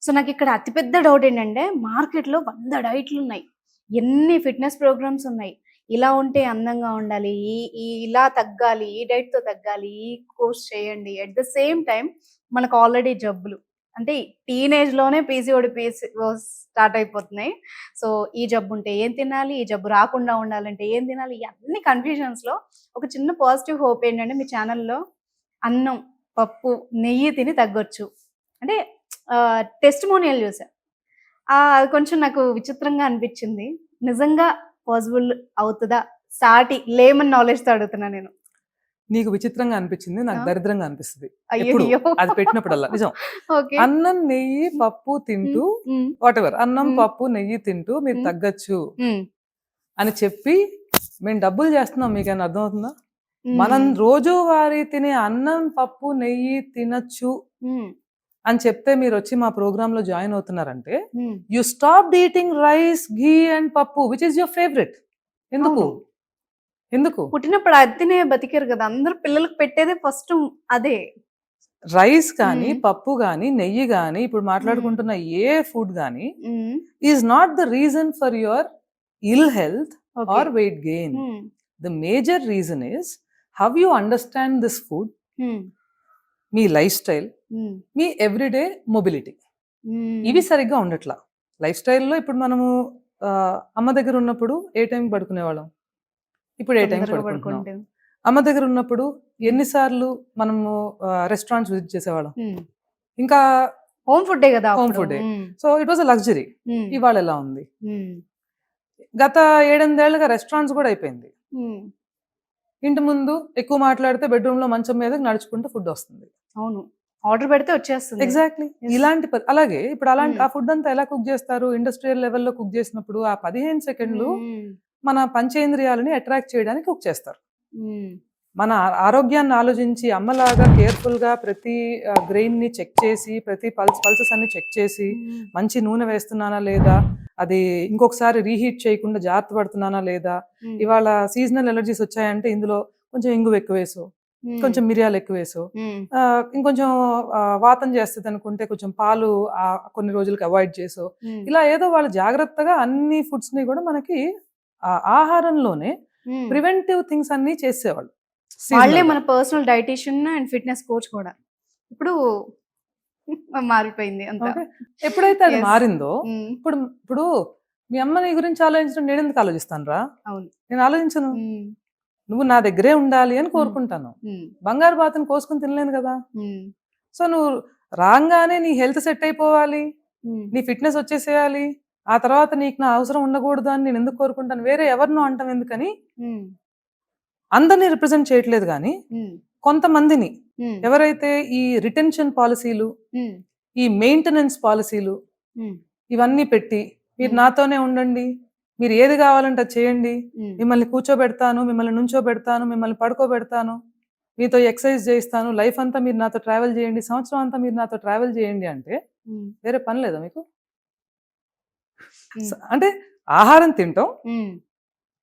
So నాకిక్కడ అతిపెద్ద doubt ఏంటంటే మార్కెట్‌లో 100 డైట్‌లున్నాయి. ఎన్ని ఫిట్‌నెస్ ప్రోగ్రామ్స్ ఉన్నాయి. ఇలా ఉంటే అందంగా ఉండాలి. ఈ ఈ ఇలా తగ్గాలి. ఈ డైట్‌తో తగ్గాలి. ఈ కోర్స్ చేయండి. అట్ ద సేమ్ టైమ్ మనకు ఆల్రెడీ జబ్బులు. అంటే టీనేజ్‌లోనే పీసీఓస్ స్టార్ట్ అయిపోతున్నాయి. సో ఈ జబ్బుంటే ఏం తినాలి? ఈ జబ్బు రాకుండా ఉండాలంటే ఏం తినాలి? ఇయన్నీ కన్‌ఫ్యూజన్స్‌లో ఒక చిన్న పాజిటివ్ హోప్ ఏంటంటే మీ ఛానెల్‌లో అన్నం, పప్పు, నెయ్యి తిని తగ్గొచ్చు. అంటే టెస్టిమోనియల్ చూసా. అది కొంచెం నాకు విచిత్రంగా అనిపిచ్చింది. నిజంగా పాజిబుల్ అవుతదా? సాటి లేమన్ నాలెడ్జ్‌తో అడుగుతున్నా నేను. నీకు విచిత్రంగా అనిపించింది. నాకు ఆ! దరిద్రంగా అనిపిస్తది. ఎప్పుడు అయ్యయ్యో! అది పెట్టినప్పుడల్లా. నిజం. ఓకే. అన్నం, నెయ్యి, పప్పు హ్మ్. తింటూ హ్మ్. వాటెవర్ అన్నం, హ్మ్. పప్పు, నెయ్యి తింటూ మీరు హ్మ్. తగ్గొచ్చు హ్మ్. అని చెప్పి మేము డబ్బులు చేస్తున్నాం. మీకేమైనా అర్థమవుతుందా? మనం హ్మ్. రోజువారీ తినే అన్నం, పప్పు, నెయ్యి తినొచ్చు హ్మ్. అని చెప్తే మీరొచ్చి మా ప్రోగ్రామ్‌లో జాయిన్ అవుతున్నారంటే, హ్మ్. You stopped eating rice, ghee and పప్పు విచ్ ఈస్ యువర్ ఫేవరెట్. ఎందుకు? అవును. ఎందుకు? పుట్టినప్పుడు అది తినే బతికారు గదా! అందరూ పిల్లలకి పెట్టేదే ఫస్ట్ అదే. రైస్ కానీ, హ్మ్. పప్పు గానీ, నెయ్యి గానీ, ఇప్పుడు హ్మ్. మాట్లాడుకుంటున్న ఏ ఫుడ్ గానీ hmm. Is not the reason for your ill health okay. Or weight gain. Hmm. The major reason is how you understand this food, hmm. మీ లైఫ్ స్టైల్, హ్మ్. మీ ఎవ్రీడే మొబిలిటీ. హ్మ్. ఇవి సరిగ్గా ఉండట్లా. Life స్టైల్‌లో ఇప్పుడు మనము అమ్మ దగ్గర ఉన్నప్పుడు ఏ టైంకి పడుకునేవాళ్ళం? ఇప్పుడు ఏ టైంకి తొందరగా పడుకుంటున్నాం? పడుకుంటే. అమ్మ దగ్గర ఉన్నప్పుడు హ్మ్. ఎన్ని సార్లు మనము రెస్టారెంట్స్ విజిట్ చేసేవాళ్ళం? హ్మ్. ఇంకా హోమ్ ఫుడ్డే గదా! హోమ్ అప్పుడు. ఫుడ్డే. హ్మ్. So, it was a luxury. హ్మ్. ఇవాళ ఎలా ఉంది? హ్మ్. గత 7, 8 ఏళ్లుగా రెస్టారెంట్స్ గూడా అయిపోయింది. హ్మ్. ఇంటి ముందు ఎక్కువ మాట్లాడితే బెడ్‌రూమ్‌లో మంచం మీదకి నడుచుకుంటూ ఫుడ్డొస్తుంది. అవును. ఆర్డర్ పెడితే వచ్చేస్తుంది. ఎగ్జాక్ట్‌లీ. యెస్. ఇలాంటి అలాగే ఇప్పుడు హ్మ్. ఆ ఫుడ్డంతా ఎలా కుక్ జేస్తారు? ఇండస్ట్రియల్ లెవెల్‌లో కుక్ జేసినప్పుడు ఆ 15 సెకండ్లు హ్మ్. మన పంచేంద్రియాలని అట్రాక్ట్ చేయడానికి కుక్ చేస్తారు. హ్మ్. మన ఆరోగ్యాన్ని ఆలోచించి అమ్మలాగా కేర్‌ఫుల్‌గా ప్రతి గ్రెయిన్‌ని చెక్ చేసి, ప్రతి పల్సెస్ అన్ని చెక్ చేసి, హ్మ్. మంచి నూనె వేస్తున్నానా లేదా? అది ఇంకొకసారి రీహీట్ చేయకుండా జాగ్రత్త పడుతున్నానా లేదా? హ్మ్. ఇవాళ సీజనల్ అలెర్జీస్ వచ్చాయంటే ఇందులో కొంచెం ఇంగువ ఎక్కువేసో, హ్మ్. కొంచెం మిరియాలు ఎక్కువేసో, హ్మ్. ఇంకొంచెం వాతం చేస్తదనుకుంటే కొంచెం పాలు కొన్ని రోజులకి అవాయిడ్ చేసో, హ్మ్. ఇలా ఏదో వాళ్ళు జాగ్రత్తగా అన్ని ఫుడ్స్‌ని గూడా మనకి ఆహారంలోనే హ్మ్. ప్రివెంటివ్ థింగ్స్ అన్నీ చేసేవాళ్ళు. వాళ్ళే సీజనల్‌గా. మన personal dietitian and fitness coach కూడా. ఇప్పుడు మారిపోయింది అంతా. ఓకే. ఎప్పుడైతే అది యెస్. మారిందో, హ్మ్. ఇప్పుడు ఇప్పుడు మీ అమ్మ నీ గురించి ఆలోచించడం నేనెందుకు ఆలోచిస్తానురా? అవును. నేను ఆలోచించను. హ్మ్. నువ్వు నా దగ్గరే ఉండాలి అని హ్మ్. కోరుకుంటాను. హ్మ్. బంగారు బాతుని కోసుకొని తినలేను గదా! హ్మ్. సో, నువ్వు రాంగానే నీ హెల్త్ సెట్ అయిపోవాలి. హ్మ్. నీ ఫిట్‌నెస్ వచ్చేసేయాలి. ఆ తర్వాత నీకు నా అవసరం ఉండకూడదు అని నేనెందుకు కోరుకుంటాను? వేరే ఎవరినో అనటం ఎందుకని హ్మ్. అందరిని రిప్రజెంట్ చేయట్లేదు గానీ, హ్మ్. కొంతమందిని హ్మ్. ఎవరైతే ఈ రిటెన్షన్ పాలిసీలు, హ్మ్. ఈ మెయింటెనెన్స్ పాలిసీలు హ్మ్. ఇవన్నీ పెట్టి, మీరు హ్మ్. నాతోనే ఉండండి. మీరు ఏది గావాలంటే అది చేయండి. హ్మ్. మిమ్మల్ని కూర్చోబెడతాను, మిమ్మల్ని నుంచోబెడతాను, మిమ్మల్ని పడుకోబెడతాను. మీతో ఎక్సర్సైజ్ చేయిస్తాను. లైఫ్ అంతా మీరు నాతో ట్రావెల్ చేయండి. సంవత్సరం అంతా మీరు నాతో ట్రావెల్ చేయండి అంటే, హ్మ్. వేరే పని లేదా మీకు? హ్మ్. అంటే ఆహారం తినటం, హ్మ్.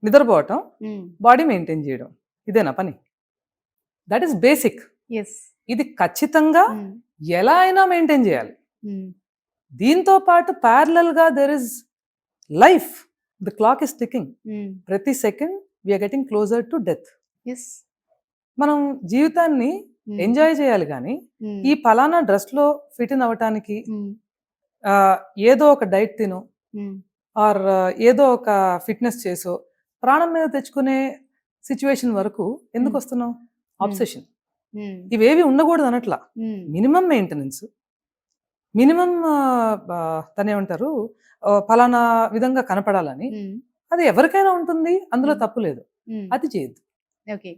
నిద్రపోవటం, హ్మ్. బాడీ మెయింటైన్ చేయడం. ఇదేనా పని? That is basic. యెస్. ఇది ఖచ్చితంగా హ్మ్. ఎలా అయినా మెయింటైన్ చేయాలి. హ్మ్. దీంతో పాటు ప్యారలల్‌గా there is life. The clock is ticking. Hmm. ప్రతి second we are getting closer to death. Yes. మనం జీవితాన్ని హ్మ్. ఎంజాయ్ చేయాలి గానీ, హ్మ్. ఈ పలానా డ్రెస్‌లో ఫిట్ ఇన్ అవ్వటానికి హ్మ్. ఏదో ఒక డైట్ తినో హ్మ్. ఆర్ ఏదో ఒక ఫిట్‌నెస్ చేసో, ప్రాణం మీద తెచ్చుకునే సిట్యుయేషన్ వరకు హ్మ్. ఎందుకొస్తున్నాం? హ్మ్. అబ్సెషన్. హ్మ్. ఇవేవి ఉండకూడదనట్లా. హ్మ్. Minimum maintenance. మినిమమ్ దాన్నేమంటారు? పలానా విధంగా కనపడాలని. హ్మ్. అది ఎవరికైనా ఉంటుంది. అందులో హ్మ్. తప్పు లేదు. హ్మ్. అది చేయొద్దు. ఓకే.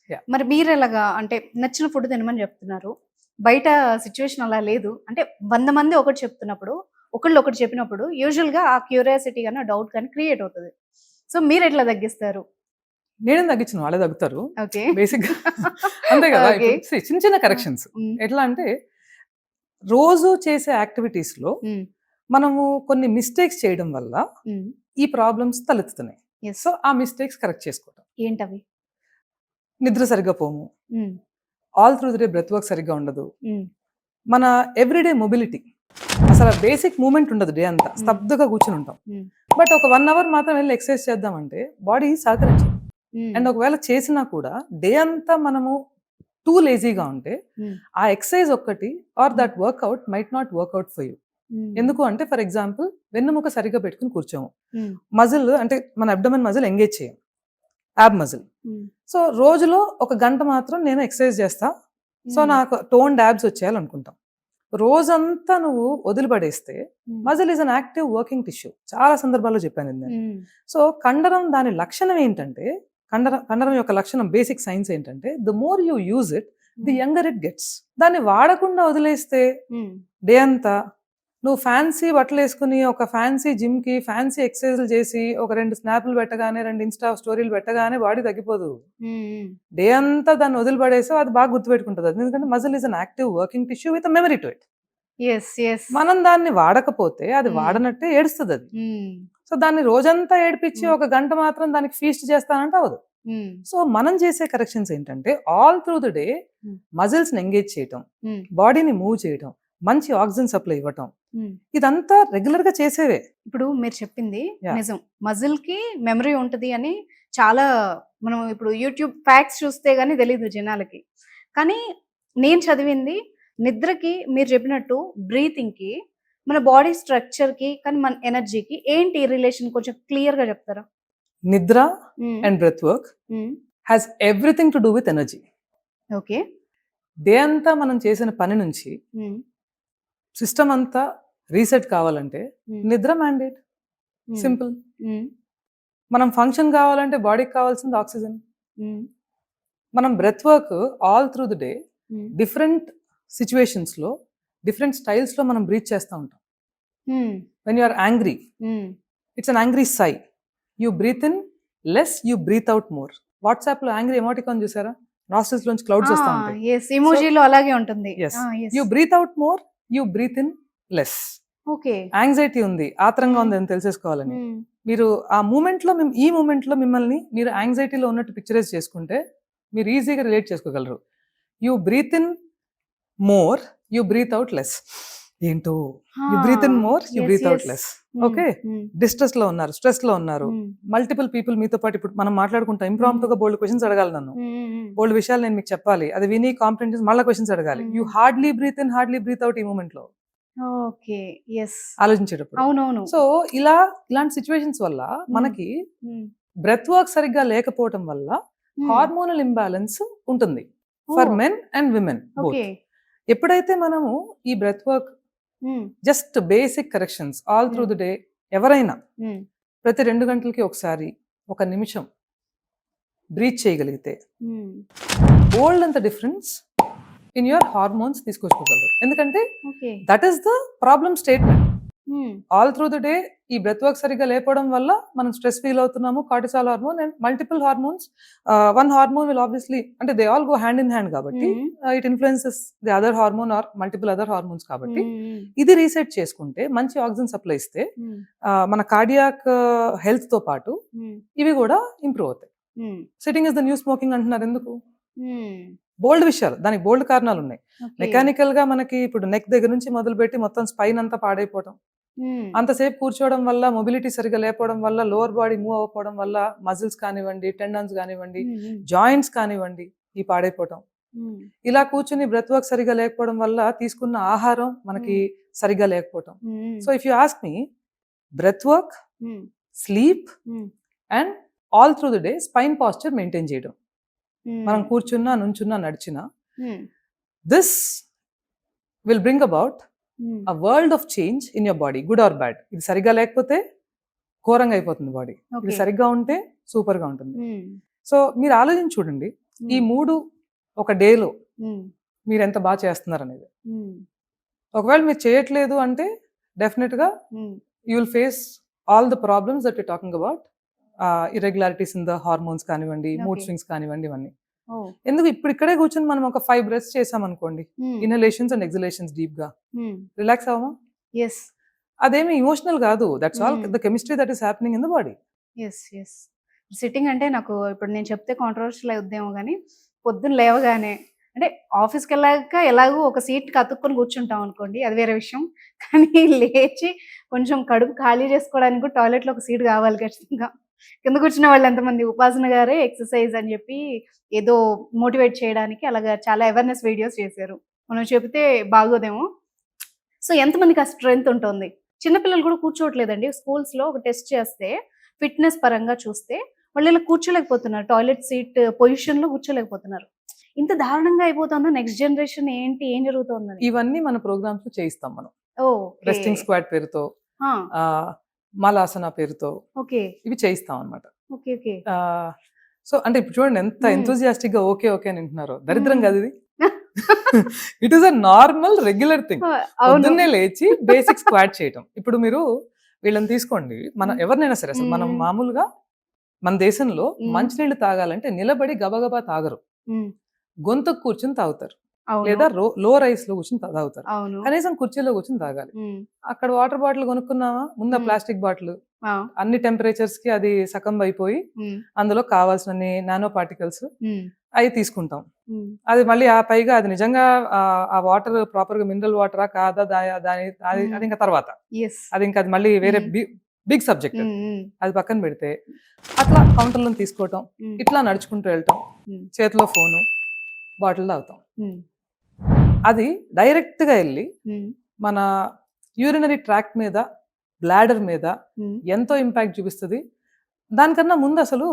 యాహ్! మరి మీరెలాగా అంటే నచ్చిన ఫుడ్ తినమని చెప్తున్నారు. బయట సిట్యుయేషన్ అలా లేదు. అంటే 100 మంది ఒకటి చెప్తున్నప్పుడు, ఒకళ్ళు ఒకటి చెప్పినప్పుడు యూజువల్‌గా ఆ క్యూరియాసిటీ గాని, ఆ డౌట్ గాని క్రియేట్ అవుతది. సో మీరెట్లా తగ్గిస్తారు? నేనేం తగ్గించను. వాళ్ళే తగ్గుతారు. ఓకే. బేసిక్‌గా అంతే గదా! ఓకే. ఇప్పుడు చిన్న చిన్న ఆ! కరెక్షన్స్. హ్మ్. ఎట్లా అంటే రోజు చేసే యాక్టివిటీస్‌లో హ్మ్. మనము కొన్ని మిస్టేక్స్ చేయడం వల్ల హ్మ్. ఈ ప్రాబ్లమ్స్ తలెత్తుతున్నాయి. యెస్. సో, ఆ మిస్టేక్స్ కరెక్ట్ చేసుకోవటం. ఏంటవి? నిద్ర సరిగ్గా పోము. Hmm. All through the day breath work సరిగ్గా ఉండదు. హ్మ్. మన ఎవ్రీడే మొబిలిటీ. అసలు బేసిక్ మూమెంట్ ఉండదు డే అంతా, స్తబ్దుగా కూర్చుని ఉంటాం. Hmm. బట్ ఒక 1 అవర్ మాత్రం వెళ్ళి ఎక్సర్సైజ్ చేద్దామంటే బాడీ సహకరించదు. అండ్ ఒకవేళ చేసినా కూడా డే అంతా మనము టూ లేజీగా ఉంటే ఆ ఎక్సర్సైజ్ ఒక్కటి or that workout might not work out for you. ఎందుకు అంటే ఫర్ ఎగ్జాంపుల్ వెన్నుముక సరిగ్గా పెట్టుకుని కూర్చోము, మజిల్ అంటే మన అబ్డమన్ మజిల్ ఎంగేజ్ చేయం, యాబ్ మజిల్. సో రోజులో 1 గంట మాత్రం నేను ఎక్సర్సైజ్ చేస్తా, సో నాకు టోన్డ్ యాబ్స్ వచ్చేయాలనుకుంటాం. రోజంతా నువ్వు వదిలిపడేస్తే muscle is an active working tissue. చాలా సందర్భాల్లో చెప్పాను ఇది నేను. సో కండరం దాని లక్షణం ఏంటంటే, కండరం యొక్క లక్షణం బేసిక్ సైన్స్ ఏంటంటే, the more you use it the younger it gets. దాన్ని వాడకుండా వదిలేస్తే డే అంతా నువ్వు ఫ్యాన్సీ బట్టలు వేసుకుని ఒక ఫ్యాన్సీ జిమ్ కి ఫ్యాన్సీ ఎక్సర్సైజ్లు చేసి ఒక 2 స్నాప్లు పెట్టగానే 2 ఇన్స్టా స్టోరీలు పెట్టగానే బాడీ తగ్గిపోదు. డే అంతా దాన్ని వదిలిపడేసో అది బాగా గుర్తుపెట్టుకుంటుంది. అది ఎందుకంటే muscle is an active working tissue with memory to it. మనం దాన్ని వాడకపోతే అది వాడనట్టే ఏడుస్తుంది అది. సో దాన్ని రోజంతా ఏడిపించి 1 గంట మాత్రం దానికి ఫీస్ట్ చేస్తానంటే అవదు. సో మనం చేసే కరెక్షన్స్ ఏంటంటే all through the day muscles ని ఎంగేజ్ చేయటం, బాడీని మూవ్ చేయటం, మంచి ఆక్సిజన్ సప్లై ఇవ్వటం, ఇదంతా రెగ్యులర్ గా చేసేవే. ఇప్పుడు మీరు చెప్పింది నిజం, మజిల్ కి మెమరీ ఉంటది అని చాలా మనం ఇప్పుడు యూట్యూబ్ ఫ్యాక్ట్స్ చూస్తే గానీ తెలియదు జనాలకి. కానీ నేను చదివింది నిద్రకి మీరు చెప్పినట్టు బ్రీతింగ్ కి మన బాడీ స్ట్రక్చర్ కి కానీ మన ఎనర్జీకి ఏంటి రిలేషన్ కొంచెం క్లియర్ గా చెప్తారా? నిద్ర and breath work has everything to do with energy. Okay, day అంతా మనం చేసిన పని నుంచి సిస్టమ్ అంతా రీసెట్ కావాలంటే నిద్ర మ్యాండేట్. సింపుల్. మనం ఫంక్షన్ కావాలంటే బాడీకి కావాల్సింది ఆక్సిజన్. మనం breath work all through the day different situations లో డిఫరెంట్ స్టైల్స్ లో మనం బ్రీత్ చేస్తూ ఉంటాం. When you are angry, it's an angry sigh, you breathe in less, you breathe out more. WhatsApp లో యాంగ్రీ ఎమోటికాన్ చూసారా? Nostrils లోంచి clouds వస్తూ ఉంటాయి. ఎమోజీలో అలాగే ఉంటుంది. You breathe out more, you breathe in less. Okay, anxiety ఉంది, ఆత్రంగా ఉంది అని తెలిసేసుకోవాలని మీరు ఆ మూమెంట్ లో ఈ మూమెంట్ లో మిమ్మల్ని మీరు యాంగ్జైటీలో ఉన్నట్టు పిక్చరైజ్ చేసుకుంటే మీరు ఈజీగా రిలేట్ చేసుకోగలరు. You breathe in more, you breathe out less. ఏంటో you breathe in more, you breathe out less. Okay, distress లో ఉన్నారు, స్ట్రెస్ లో ఉన్నారు, మల్టిపుల్ పీపుల్ మీతో పాటు ఇప్పుడు మనం మాట్లాడుకుంటాం. ఇంప్రాంప్టుగా బోల్డ్ క్వశ్చన్స్ అడగాలి నన్ను, బోల్డ్ విషయాలు నేను మీకు చెప్పాలి, అది విని కాంప్రహెన్షన్ మళ్ళీ క్వశ్చన్స్ అడగాలి. You hardly breathe in, hardly breathe out ఈ మూమెంట్ లో ఆలోచించేటప్పుడు. అవునవును. సో ఇలాంటి సిచ్యువేషన్స్ వల్ల మనకి బ్రెత్ వర్క్ సరిగ్గా లేకపోవడం వల్ల హార్మోనల్ ఇంబ్యాలెన్స్ ఉంటుంది for men and women both. ఎప్పుడైతే మనము ఈ breath work just basic corrections all through the day, ఎవరైనా ప్రతి 2 గంటలకి ఒకసారి 1 నిమిషం బ్రీత్ చేయగలిగితే బోల్డ్ అంత డిఫరెన్స్ ఇన్ యువర్ హార్మోన్స్ తీసుకొచ్చుకోగలరు. ఎందుకంటే that is the problem statement. All through the day ఈ బ్రెత్ వర్క్ సరిగ్గా లేకపోవడం వల్ల మనం స్ట్రెస్ ఫీల్ అవుతున్నాము, cortisol hormone and multiple hormones. One hormone will obviously, అంటే they all go hand in hand కాబట్టి it influences the other hormone or multiple other hormones కాబట్టి ఇది రీసెట్ చేసుకుంటే మంచి ఆక్సిజన్ సప్లై ఇస్తే మన కార్డియాక్ హెల్త్ తో పాటు ఇవి కూడా ఇంప్రూవ్ అవుతాయి. Sitting is the new smoking అంటున్నారు ఎందుకు? బోల్డ్ విషయాలు, దానికి బోల్డ్ కారణాలు ఉన్నాయి. మెకానికల్ గా మనకి ఇప్పుడు నెక్ దగ్గర నుంచి మొదలుపెట్టి మొత్తం స్పైన్ అంతా పాడైపోవడం, అంతసేపు కూర్చోవడం వల్ల మొబిలిటీ సరిగా లేకపోవడం వల్ల లోవర్ బాడీ మూవ్ అవ్వకపోవడం వల్ల మజిల్స్ కానివ్వండి, టెండన్స్ కానివ్వండి, జాయింట్స్ కానివ్వండి ఈ పాడైపోవడం. ఇలా కూర్చుని బ్రెత్ వర్క్ సరిగా లేకపోవడం వల్ల తీసుకున్న ఆహారం మనకి సరిగా లేకపోవడం. So if you ask me, breath work, sleep and all through the day spine posture maintain చేయడం, మనం కూర్చున్నా, నుంచున్నా, నడిచినా, this will bring about a world of change in your body, good or bad. ఇది సరిగ్గా లేకపోతే ఘోరంగా అయిపోతుంది బాడీ, ఇది సరిగ్గా ఉంటే సూపర్ గా ఉంటుంది. సో మీరు ఆలోచించి చూడండి, ఈ 3 ఒక డేలో మీరు ఎంత బాగా చేస్తున్నారు అనేది. ఒకవేళ మీరు చేయట్లేదు అంటే డెఫినెట్ గా you will face all the problems that you're talking about, irregularities in the hormones కానివ్వండి, మూడ్ స్వింగ్స్ కానివ్వండి, ఇవన్నీ. ఎందుకు ఇప్పుడు ఇక్కడే కూర్చొని మనం ఒక 5 బ్రెత్స్ చేసాం అనుకోండి, ఇన్హలేషన్స్ అండ్ ఎక్సలేషన్స్ డీప్ గా, రిలాక్స్ అవ్వమా? అదేమి ఇమోషనల్ కాదు, that's all the chemistry that is happening in the body. Sitting అంటే నాకు ఇప్పుడు నేను చెప్తే కాంట్రవర్షియల్ అవుద్దేమో కానీ పొద్దున్న లేవగానే అంటే ఆఫీస్‌కి వెళ్ళాక ఎలాగో ఒక సీట్‌కి అతుక్కొని కూర్చుంటాం అనుకోండి. అది వేరే విషయం. కానీ లేచి కొంచెం కడుపు ఖాళీ చేసుకోవడానికి కూడా టాయిలెట్‌లో ఒక సీట్ కావాలి ఖచ్చితంగా. కింద కూర్చున్న వాళ్ళు ఎంతమంది ఉపాసన గారే ఎక్సర్సైజ్ అని చెప్పి ఏదో మోటివేట్ చేయడానికి అలాగా చాలా అవేర్‌నెస్ వీడియోస్ చేశారు. మనం చెబితే బాగోదేమో. సో ఎంతమందికి ఆ స్ట్రెంత్ ఉంటుంది. చిన్న పిల్లలు కూడా కూర్చోవట్లేదండి. స్కూల్స్‌లో ఒక టెస్ట్ చేస్తే ఫిట్‌నెస్ పరంగా చూస్తే వాళ్ళు ఇలా కూర్చోలేకపోతున్నారు. టాయిలెట్ సీట్ పొజిషన్‌లో కూర్చోలేకపోతున్నారు. ఇంత దారుణంగా అయిపోతుందా నెక్స్ట్ జనరేషన్ ఏంటి? ఏం జరుగుతోందని? ఇవన్నీ మన ప్రోగ్రామ్స్ లో చేయిస్తాం మనం. ఓకే. రెస్టింగ్ స్క్వాట్ పేరుతో, ఆ! మలాసన పేరుతో ఓకే. ఇవి చేయిస్తాం అనమాట. ఓకే. ఓకే. సో అంటే ఇప్పుడు చూడండి ఎంత హ్మ్. ఎంతూజియాస్టిక్ గా ఓకే ఓకే అని వింటున్నారో. దరిద్రం హ్మ్. కాదు ఇది. It is a normal regular thing. అవును. పొద్దున్నే లేచి బేసిక్ స్క్వాట్ చేయటం. ఇప్పుడు మీరు వీళ్ళని తీసుకోండి, మన హ్మ్. ఎవరినైనా సరే అసలు మనం హ్మ్. మామూలుగా మన దేశంలో హ్మ్. మంచినీళ్ళు తాగాలంటే నిలబడి గబగబా తాగరు. హ్మ్. గొంతుకు కూర్చుని తాగుతారు, అవును. లేదా లో రైస్ లో కూర్చుని తాగుతారు. అవును. కనీసం కుర్చీలో కూర్చుని తాగాలి. హ్మ్. అక్కడ వాటర్ బాటిల్ కొనుక్కున్నామా, ముందు హ్మ్. ప్లాస్టిక్ బాటిల్ ఆ! అన్ని టెంపరేచర్స్ కి అది సకంబ్ అయిపోయి హ్మ్. అందులో కావాల్సిన నానో పార్టికల్స్ హ్మ్. అవి తీసుకుంటాం. హ్మ్. అది మళ్ళీ ఆ పైగా అది నిజంగా ఆ వాటర్ ప్రాపర్ గా మినరల్ వాటరా కాదా దాని అది హ్మ్. అది ఇంకా తర్వాత, యెస్. అది ఇంకా అది మళ్ళీ వేరే hmm. Big subject. Hmm. Hmm. అది పక్కన పెడితే అట్లా కౌంటర్లో తీసుకోవటం, హ్మ్. ఇట్లా నడుచుకుంటూ వెళ్ళటం, హ్మ్. చేతిలో ఫోను, బాటిల్ తాగుతాం. హ్మ్. అది డైరెక్ట్ గా వెళ్ళి హ్మ్. మన యూరినరీ ట్రాక్ట్ మీద, బ్లాడర్ మీద హ్మ్. ఎంతో ఇంపాక్ట్ చూపిస్తుంది. దానికన్నా ముందు అసలు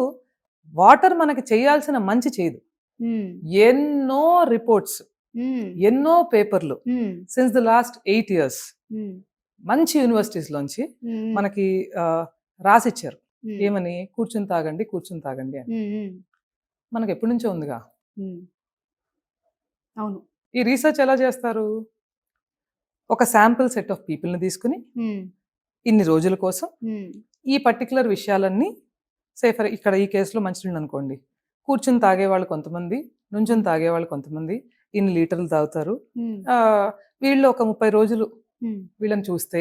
వాటర్ మనకి చేయాల్సిన మంచి చేయదు. హ్మ్. ఎన్నో రిపోర్ట్స్, హ్మ్. ఎన్నో పేపర్లు హ్మ్. సిన్స్ ద లాస్ట్ 8 years హ్మ్. మంచి యూనివర్సిటీస్ లోంచి హ్మ్. మనకి రాసిచ్చారు. హ్మ్. ఏమని? కూర్చుని తాగండి, కూర్చుని తాగండి అని. హ్మ్. హ్మ్. మనకి ఎప్పటి నుంచో ఉందిగా. హ్మ్. అవును. ఈ రీసెర్చ్ ఎలా చేస్తారు? ఒక శాంపుల్ సెట్ ఆఫ్ పీపుల్ని తీసుకుని హ్మ్. ఇన్ని రోజుల కోసం హ్మ్. ఈ పర్టికులర్ విషయాలన్నీ, ఫర్ ఇక్కడ ఈ కేసులో మంచినీళ్ళు అనుకోండి, కూర్చుని తాగేవాళ్ళు కొంతమంది, నుంచుని తాగేవాళ్ళు కొంతమంది, ఇన్ని లీటర్లు తాగుతారు. హ్మ్. ఆ, వీళ్ళు ఒక 30 రోజులు హ్మ్. వీళ్ళని చూస్తే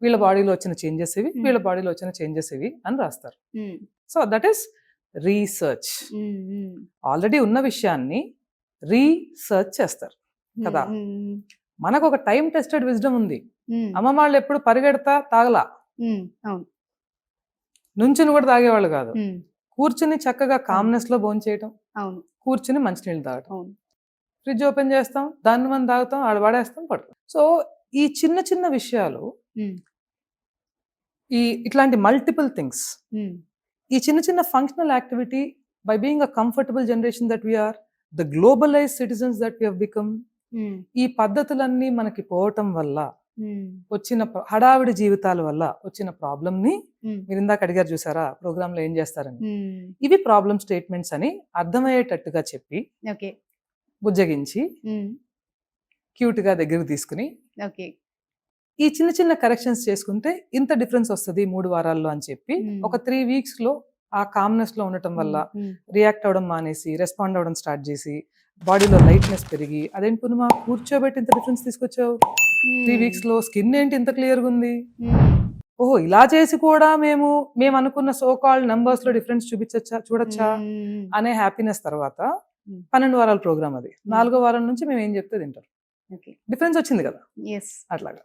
వీళ్ళ బాడీలో వచ్చిన చేంజెస్ ఇవి, హ్మ్. వీళ్ళ బాడీలో వచ్చిన చేంజెస్ ఇవి అని రాస్తారు. హ్మ్. So that is research. హ్మ్. హ్మ్. ఆల్రెడీ ఉన్న విషయాన్ని రీసెర్చ్ చేస్తారు కదా. హ్మ్. మనకు ఒక టైం టెస్టెడ్ విజ్డమ్ ఉంది. హ్మ్. అమ్మమ్మ వాళ్ళు ఎప్పుడు పరిగెడతా తాగలా, హ్మ్. అవును. నుంచుని కూడా తాగేవాళ్ళు కాదు. హ్మ్. కూర్చుని చక్కగా కామ్నెస్ లో భోంచేయటం, అవును. కూర్చుని మంచినీళ్ళు తాగటం. అవును. ఫ్రిడ్జ్ ఓపెన్ చేస్తాం, దాన్ని మనం తాగుతాం, ఆడ పడేస్తాం, పడుతాం. సో ఈ చిన్న చిన్న విషయాలు, హ్మ్. ఇట్లాంటి మల్టిపుల్ థింగ్స్, హ్మ్. ఈ చిన్న చిన్న functional activity, by being a comfortable generation that we are, the globalize citizens that we have become, hmm. ఈ పద్ధతులన్నీ మనకి పోవటం వల్ల హ్మ్. వచ్చిన హడావిడి జీవితాల వల్ల వచ్చిన ప్రాబ్లమ్ ని, హ్మ్. మీరు ఇందాక అడిగారు చూసారా ప్రోగ్రామ్ లో ఏం చేస్తారని, హ్మ్. ఇవి ప్రాబ్లమ్ స్టేట్మెంట్స్ అని అర్థమయ్యేటట్టుగా చెప్పి ఓకే. బుజ్జగించి హ్మ్. క్యూట్ గా దగ్గరకు తీసుకుని ఓకే. ఈ చిన్న చిన్న కరెక్షన్స్ చేసుకుంటే ఇంత డిఫరెన్స్ వస్తుంది 3 వారాల్లో అని చెప్పి హ్మ్. ఒక 3 weeks లో ఆ కామ్నెస్ లో ఉండటం వల్ల హ్మ్. రియాక్ట్ అవ్వడం మానేసి రెస్పాండ్ అవ్వడం స్టార్ట్ చేసి బాడీలో లైట్నెస్ పెరిగి, అదేంటి పూర్ణిమ కూర్చోబెట్టి ఇంత డిఫరెన్స్ తీసుకొచ్చావు, 3 weeks లో స్కిన్ ఏంటి ఇంత క్లియర్గా ఉంది, హ్మ్. ఓహో ఇలా చేసి కూడా మేము అనుకున్న సో కాల్డ్ నంబర్స్ లో డిఫరెన్స్ చూడొచ్చా హ్మ్. అనే హ్యాపీనెస్ తర్వాత హ్మ్. 12 వారాల ప్రోగ్రామ్ అది. 4వ వారం నుంచి మేము ఏం చెప్తే తింటారు. ఓకే. డిఫరెన్స్ వచ్చింది కదా యెస్. అట్లాగా.